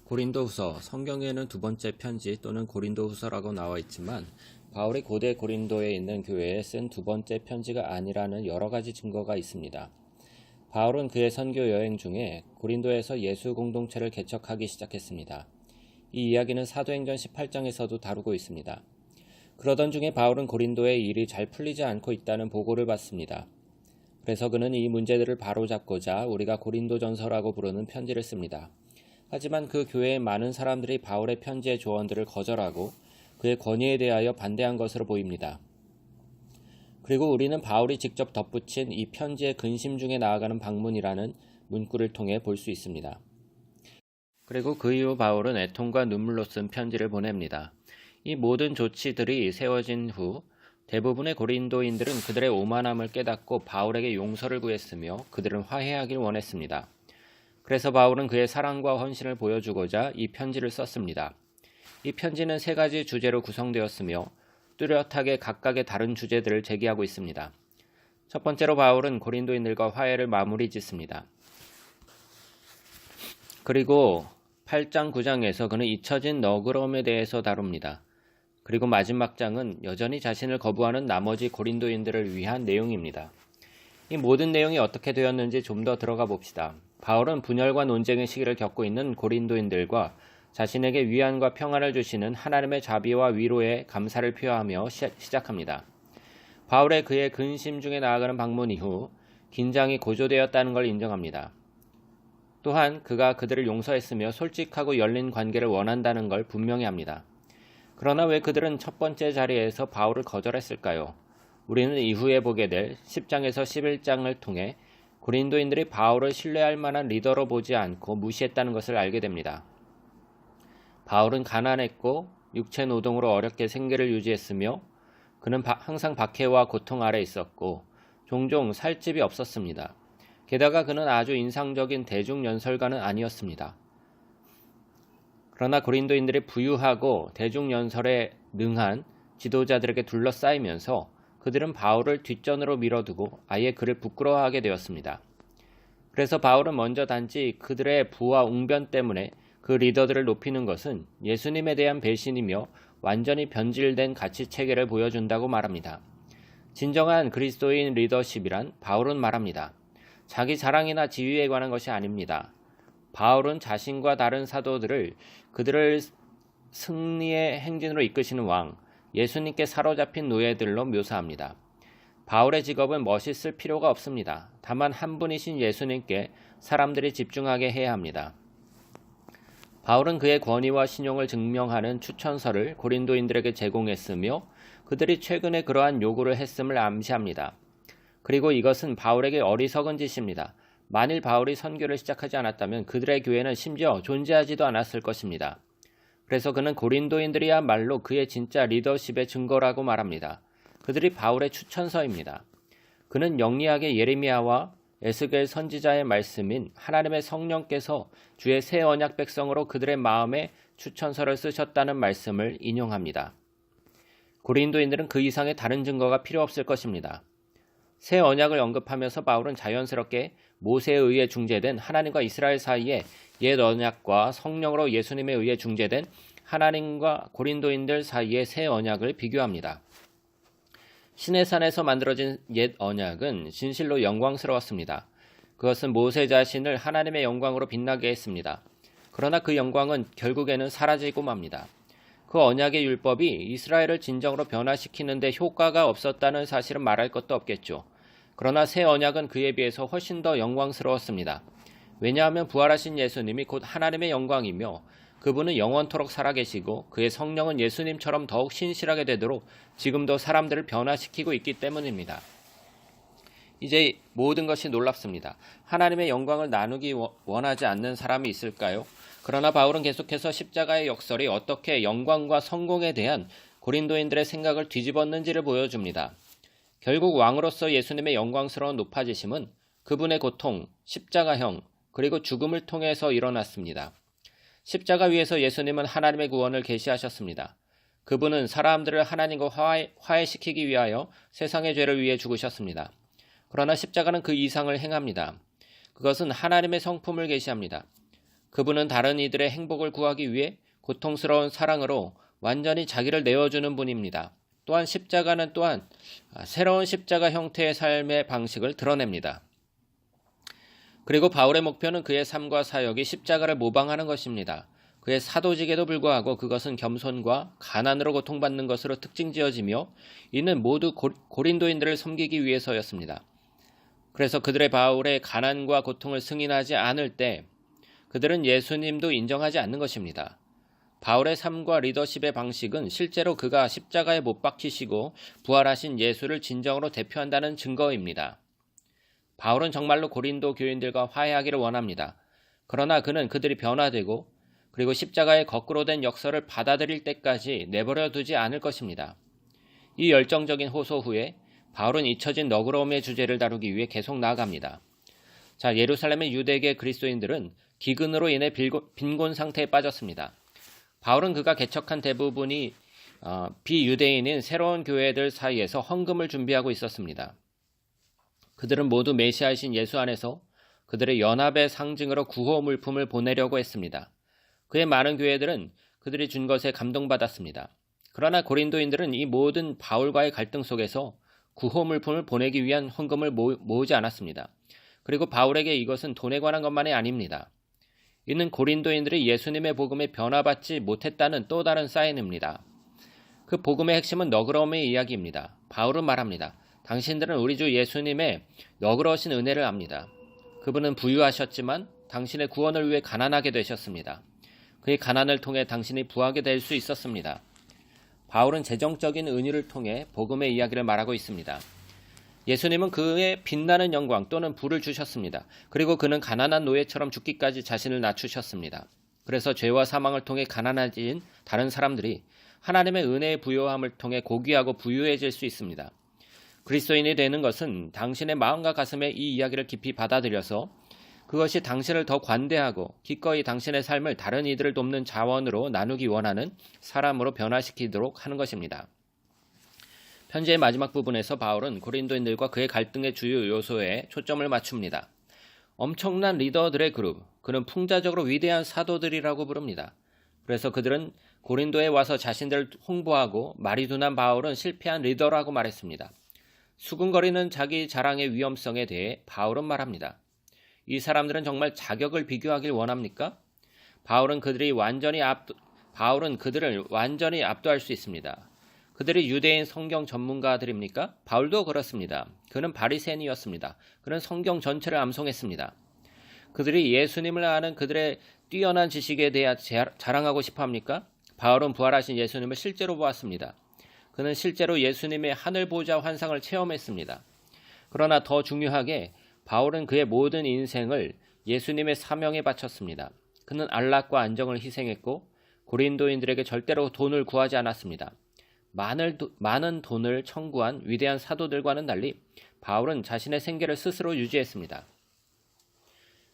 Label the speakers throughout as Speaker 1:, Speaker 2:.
Speaker 1: 고린도후서, 성경에는 두 번째 편지 또는 고린도후서라고 나와 있지만 바울이 고대 고린도에 있는 교회에 쓴 두 번째 편지가 아니라는 여러 가지 증거가 있습니다. 바울은 그의 선교 여행 중에 고린도에서 예수 공동체를 개척하기 시작했습니다. 이 이야기는 사도행전 18장에서도 다루고 있습니다. 그러던 중에 바울은 고린도의 일이 잘 풀리지 않고 있다는 보고를 받습니다. 그래서 그는 이 문제들을 바로잡고자 우리가 고린도전서라고 부르는 편지를 씁니다. 하지만 그 교회의 많은 사람들이 바울의 편지의 조언들을 거절하고 그의 권위에 대하여 반대한 것으로 보입니다. 그리고 우리는 바울이 직접 덧붙인 이 편지의 근심 중에 나아가는 방문이라는 문구를 통해 볼 수 있습니다. 그리고 그 이후 바울은 애통과 눈물로 쓴 편지를 보냅니다. 이 모든 조치들이 세워진 후 대부분의 고린도인들은 그들의 오만함을 깨닫고 바울에게 용서를 구했으며 그들은 화해하길 원했습니다. 그래서 바울은 그의 사랑과 헌신을 보여주고자 이 편지를 썼습니다. 이 편지는 세 가지 주제로 구성되었으며 뚜렷하게 각각의 다른 주제들을 제기하고 있습니다. 첫 번째로 바울은 고린도인들과 화해를 마무리 짓습니다. 그리고 8장 9장에서 그는 잊혀진 너그러움에 대해서 다룹니다. 그리고 마지막 장은 여전히 자신을 거부하는 나머지 고린도인들을 위한 내용입니다. 이 모든 내용이 어떻게 되었는지 좀 더 들어가 봅시다. 바울은 분열과 논쟁의 시기를 겪고 있는 고린도인들과 자신에게 위안과 평안을 주시는 하나님의 자비와 위로에 감사를 표하며 시작합니다. 바울의 그의 근심 중에 나아가는 방문 이후 긴장이 고조되었다는 걸 인정합니다. 또한 그가 그들을 용서했으며 솔직하고 열린 관계를 원한다는 걸 분명히 합니다. 그러나 왜 그들은 첫 번째 자리에서 바울을 거절했을까요? 우리는 이후에 보게 될 10장에서 11장을 통해 고린도인들이 바울을 신뢰할 만한 리더로 보지 않고 무시했다는 것을 알게 됩니다. 바울은 가난했고 육체 노동으로 어렵게 생계를 유지했으며 그는 항상 박해와 고통 아래 있었고 종종 살 집이 없었습니다. 게다가 그는 아주 인상적인 대중연설가는 아니었습니다. 그러나 고린도인들이 부유하고 대중연설에 능한 지도자들에게 둘러싸이면서 그들은 바울을 뒷전으로 밀어두고 아예 그를 부끄러워하게 되었습니다. 그래서 바울은 먼저 단지 그들의 부와 웅변 때문에 그 리더들을 높이는 것은 예수님에 대한 배신이며 완전히 변질된 가치체계를 보여준다고 말합니다. 진정한 그리스도인 리더십이란 바울은 말합니다. 자기 자랑이나 지위에 관한 것이 아닙니다. 바울은 자신과 다른 사도들을 그들을 승리의 행진으로 이끄시는 왕, 예수님께 사로잡힌 노예들로 묘사합니다. 바울의 직업은 멋있을 필요가 없습니다. 다만 한 분이신 예수님께 사람들이 집중하게 해야 합니다. 바울은 그의 권위와 신용을 증명하는 추천서를 고린도인들에게 제공했으며 그들이 최근에 그러한 요구를 했음을 암시합니다. 그리고 이것은 바울에게 어리석은 짓입니다. 만일 바울이 선교를 시작하지 않았다면 그들의 교회는 심지어 존재하지도 않았을 것입니다. 그래서 그는 고린도인들이야말로 그의 진짜 리더십의 증거라고 말합니다. 그들이 바울의 추천서입니다. 그는 영리하게 예레미야와 에스겔 선지자의 말씀인 하나님의 성령께서 주의 새 언약 백성으로 그들의 마음에 추천서를 쓰셨다는 말씀을 인용합니다. 고린도인들은 그 이상의 다른 증거가 필요 없을 것입니다. 새 언약을 언급하면서 바울은 자연스럽게 모세에 의해 중재된 하나님과 이스라엘 사이에 옛 언약과 성령으로 예수님에 의해 중재된 하나님과 고린도인들 사이의 새 언약을 비교합니다. 시내산에서 만들어진 옛 언약은 진실로 영광스러웠습니다. 그것은 모세 자신을 하나님의 영광으로 빛나게 했습니다. 그러나 그 영광은 결국에는 사라지고 맙니다. 그 언약의 율법이 이스라엘을 진정으로 변화시키는 데 효과가 없었다는 사실은 말할 것도 없겠죠. 그러나 새 언약은 그에 비해서 훨씬 더 영광스러웠습니다. 왜냐하면 부활하신 예수님이 곧 하나님의 영광이며 그분은 영원토록 살아계시고 그의 성령은 예수님처럼 더욱 신실하게 되도록 지금도 사람들을 변화시키고 있기 때문입니다. 이제 모든 것이 놀랍습니다. 하나님의 영광을 나누기 원하지 않는 사람이 있을까요? 그러나 바울은 계속해서 십자가의 역설이 어떻게 영광과 성공에 대한 고린도인들의 생각을 뒤집었는지를 보여줍니다. 결국 왕으로서 예수님의 영광스러운 높아지심은 그분의 고통, 십자가형, 그리고 죽음을 통해서 일어났습니다. 십자가 위에서 예수님은 하나님의 구원을 계시하셨습니다. 그분은 사람들을 하나님과 화해시키기 위하여 세상의 죄를 위해 죽으셨습니다. 그러나 십자가는 그 이상을 행합니다. 그것은 하나님의 성품을 계시합니다. 그분은 다른 이들의 행복을 구하기 위해 고통스러운 사랑으로 완전히 자기를 내어주는 분입니다. 또한 십자가는 또한 새로운 십자가 형태의 삶의 방식을 드러냅니다. 그리고 바울의 목표는 그의 삶과 사역이 십자가를 모방하는 것입니다. 그의 사도직에도 불구하고 그것은 겸손과 가난으로 고통받는 것으로 특징지어지며 이는 모두 고린도인들을 섬기기 위해서였습니다. 그래서 그들의 바울의 가난과 고통을 승인하지 않을 때 그들은 예수님도 인정하지 않는 것입니다. 바울의 삶과 리더십의 방식은 실제로 그가 십자가에 못 박히시고 부활하신 예수를 진정으로 대표한다는 증거입니다. 바울은 정말로 고린도 교인들과 화해하기를 원합니다. 그러나 그는 그들이 변화되고 그리고 십자가의 거꾸로 된 역사를 받아들일 때까지 내버려 두지 않을 것입니다. 이 열정적인 호소 후에 바울은 잊혀진 너그러움의 주제를 다루기 위해 계속 나아갑니다. 예루살렘의 유대계 그리스도인들은 기근으로 인해 빈곤 상태에 빠졌습니다. 바울은 그가 개척한 대부분이 비유대인인 새로운 교회들 사이에서 헌금을 준비하고 있었습니다. 그들은 모두 메시아이신 예수 안에서 그들의 연합의 상징으로 구호 물품을 보내려고 했습니다. 그의 많은 교회들은 그들이 준 것에 감동받았습니다. 그러나 고린도인들은 이 모든 바울과의 갈등 속에서 구호 물품을 보내기 위한 헌금을 모으지 않았습니다. 그리고 바울에게 이것은 돈에 관한 것만이 아닙니다. 이는 고린도인들이 예수님의 복음에 변화받지 못했다는 또 다른 사인입니다. 그 복음의 핵심은 너그러움의 이야기입니다. 바울은 말합니다. 당신들은 우리 주 예수님의 너그러우신 은혜를 압니다. 그분은 부유하셨지만 당신의 구원을 위해 가난하게 되셨습니다. 그의 가난을 통해 당신이 부하게 될 수 있었습니다. 바울은 재정적인 은유를 통해 복음의 이야기를 말하고 있습니다. 예수님은 그의 빛나는 영광 또는 부를 주셨습니다. 그리고 그는 가난한 노예처럼 죽기까지 자신을 낮추셨습니다. 그래서 죄와 사망을 통해 가난해진 다른 사람들이 하나님의 은혜의 부요함을 통해 고귀하고 부유해질 수 있습니다. 그리스도인이 되는 것은 당신의 마음과 가슴에 이 이야기를 깊이 받아들여서 그것이 당신을 더 관대하고 기꺼이 당신의 삶을 다른 이들을 돕는 자원으로 나누기 원하는 사람으로 변화시키도록 하는 것입니다. 편지의 마지막 부분에서 바울은 고린도인들과 그의 갈등의 주요 요소에 초점을 맞춥니다. 엄청난 리더들의 그룹, 그는 풍자적으로 위대한 사도들이라고 부릅니다. 그래서 그들은 고린도에 와서 자신들을 홍보하고 말이 둔한 바울은 실패한 리더라고 말했습니다. 수군거리는 자기 자랑의 위험성에 대해 바울은 말합니다. 이 사람들은 정말 자격을 비교하길 원합니까? 바울은 그들을 완전히 압도할 수 있습니다. 그들이 유대인 성경 전문가들입니까? 바울도 그렇습니다. 그는 바리새인이었습니다. 그는 성경 전체를 암송했습니다. 그들이 예수님을 아는 그들의 뛰어난 지식에 대해 자랑하고 싶어 합니까? 바울은 부활하신 예수님을 실제로 보았습니다. 그는 실제로 예수님의 하늘 보좌 환상을 체험했습니다. 그러나 더 중요하게 바울은 그의 모든 인생을 예수님의 사명에 바쳤습니다. 그는 안락과 안정을 희생했고 고린도인들에게 절대로 돈을 구하지 않았습니다. 많은 돈을 청구한 위대한 사도들과는 달리 바울은 자신의 생계를 스스로 유지했습니다.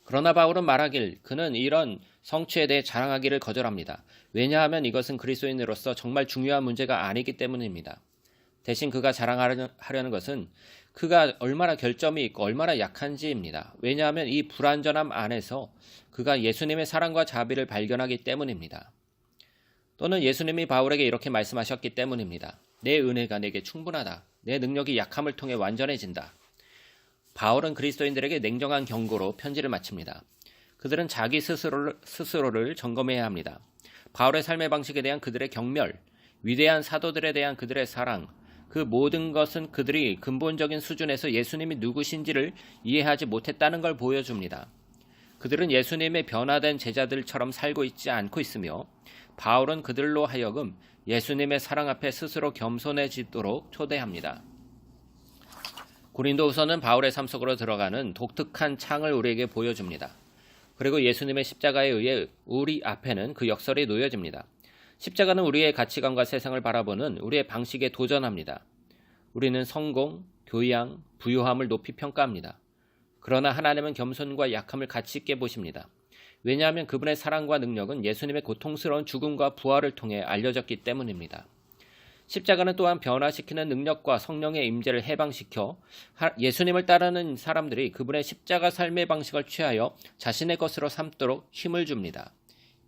Speaker 1: 그러나 바울은 말하길 그는 이런 성취에 대해 자랑하기를 거절합니다. 왜냐하면 이것은 그리스도인으로서 정말 중요한 문제가 아니기 때문입니다. 대신 그가 자랑하려는 것은 그가 얼마나 결점이 있고 얼마나 약한지입니다. 왜냐하면 이 불완전함 안에서 그가 예수님의 사랑과 자비를 발견하기 때문입니다. 또는 예수님이 바울에게 이렇게 말씀하셨기 때문입니다. 내 은혜가 내게 충분하다. 내 능력이 약함을 통해 완전해진다. 바울은 그리스도인들에게 냉정한 경고로 편지를 마칩니다. 그들은 자기 스스로를 점검해야 합니다. 바울의 삶의 방식에 대한 그들의 경멸, 위대한 사도들에 대한 그들의 사랑, 그 모든 것은 그들이 근본적인 수준에서 예수님이 누구신지를 이해하지 못했다는 걸 보여줍니다. 그들은 예수님의 변화된 제자들처럼 살고 있지 않고 있으며 바울은 그들로 하여금 예수님의 사랑 앞에 스스로 겸손해지도록 초대합니다. 고린도후서는 바울의 삶 속으로 들어가는 독특한 창을 우리에게 보여줍니다. 그리고 예수님의 십자가에 의해 우리 앞에는 그 역설이 놓여집니다. 십자가는 우리의 가치관과 세상을 바라보는 우리의 방식에 도전합니다. 우리는 성공, 교양, 부유함을 높이 평가합니다. 그러나 하나님은 겸손과 약함을 가치 있게 보십니다. 왜냐하면 그분의 사랑과 능력은 예수님의 고통스러운 죽음과 부활을 통해 알려졌기 때문입니다. 십자가는 또한 변화시키는 능력과 성령의 임재를 해방시켜 예수님을 따르는 사람들이 그분의 십자가 삶의 방식을 취하여 자신의 것으로 삼도록 힘을 줍니다.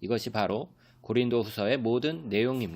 Speaker 1: 이것이 바로 고린도후서의 모든 내용입니다.